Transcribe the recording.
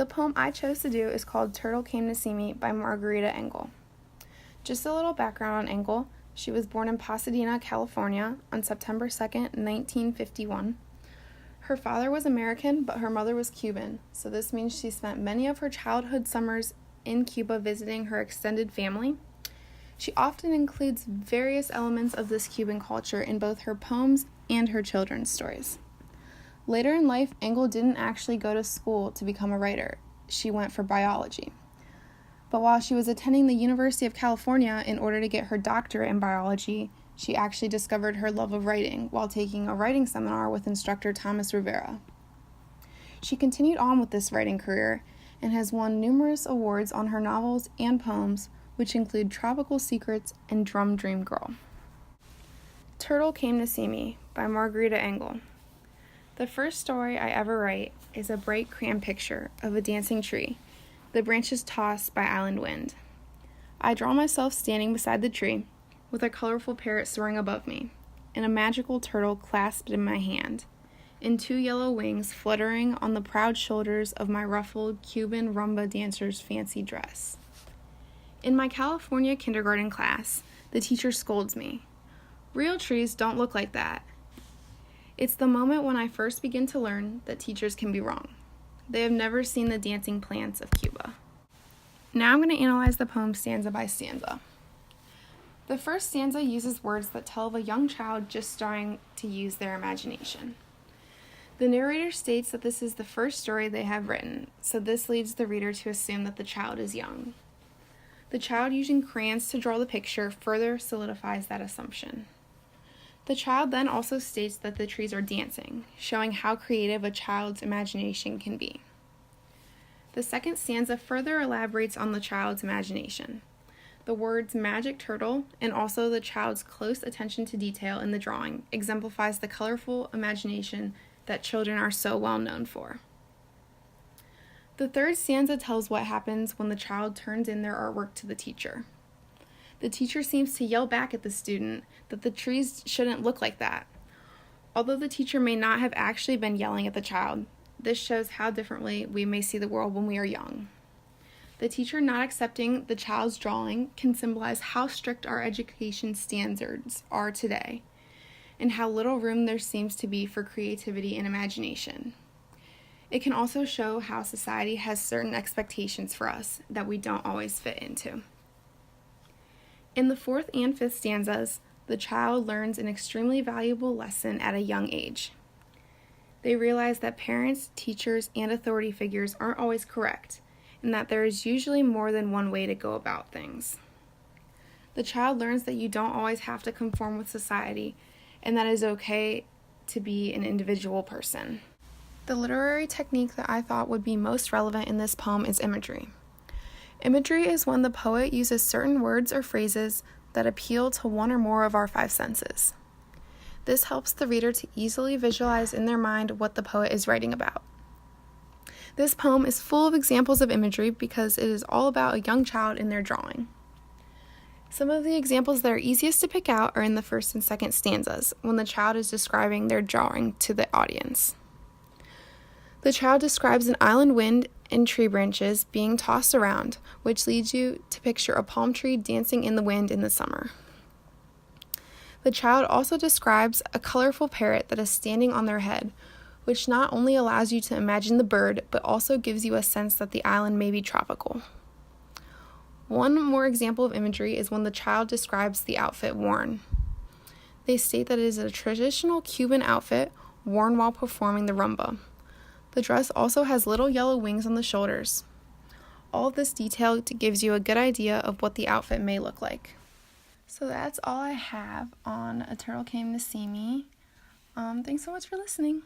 The poem I chose to do is called Turtle Came to See Me by Margarita Engel. Just a little background on Engel. She was born in Pasadena, California on September 2nd, 1951. Her father was American, but her mother was Cuban, so this means she spent many of her childhood summers in Cuba visiting her extended family. She often includes various elements of this Cuban culture in both her poems and her children's stories. Later in life, Engel didn't actually go to school to become a writer. She went for biology. But while she was attending the University of California in order to get her doctorate in biology, she actually discovered her love of writing while taking a writing seminar with instructor Thomas Rivera. She continued on with this writing career and has won numerous awards on her novels and poems, which include Tropical Secrets and Drum Dream Girl. Turtle Came to See Me by Margarita Engel. The first story I ever write is a bright crayon picture of a dancing tree, the branches tossed by island wind. I draw myself standing beside the tree, with a colorful parrot soaring above me, and a magical turtle clasped in my hand, and two yellow wings fluttering on the proud shoulders of my ruffled Cuban rumba dancer's fancy dress. In my California kindergarten class, the teacher scolds me. Real trees don't look like that. It's the moment when I first begin to learn that teachers can be wrong. They have never seen the dancing plants of Cuba. Now I'm going to analyze the poem stanza by stanza. The first stanza uses words that tell of a young child just starting to use their imagination. The narrator states that this is the first story they have written, so this leads the reader to assume that the child is young. The child using crayons to draw the picture further solidifies that assumption. The child then also states that the trees are dancing, showing how creative a child's imagination can be. The second stanza further elaborates on the child's imagination. The words magic turtle and also the child's close attention to detail in the drawing exemplifies the colorful imagination that children are so well known for. The third stanza tells what happens when the child turns in their artwork to the teacher. The teacher seems to yell back at the student that the trees shouldn't look like that. Although the teacher may not have actually been yelling at the child, this shows how differently we may see the world when we are young. The teacher not accepting the child's drawing can symbolize how strict our education standards are today, and how little room there seems to be for creativity and imagination. It can also show how society has certain expectations for us that we don't always fit into. In the fourth and fifth stanzas, the child learns an extremely valuable lesson at a young age. They realize that parents, teachers, and authority figures aren't always correct, and that there is usually more than one way to go about things. The child learns that you don't always have to conform with society, and that it is okay to be an individual person. The literary technique that I thought would be most relevant in this poem is imagery. Imagery is when the poet uses certain words or phrases that appeal to one or more of our five senses. This helps the reader to easily visualize in their mind what the poet is writing about. This poem is full of examples of imagery because it is all about a young child in their drawing. Some of the examples that are easiest to pick out are in the first and second stanzas, when the child is describing their drawing to the audience. The child describes an island wind and tree branches being tossed around, which leads you to picture a palm tree dancing in the wind in the summer. The child also describes a colorful parrot that is standing on their head, which not only allows you to imagine the bird, but also gives you a sense that the island may be tropical. One more example of imagery is when the child describes the outfit worn. They state that it is a traditional Cuban outfit worn while performing the rumba. The dress also has little yellow wings on the shoulders. All of this detail gives you a good idea of what the outfit may look like. So that's all I have on A Turtle Came to See Me. Thanks so much for listening.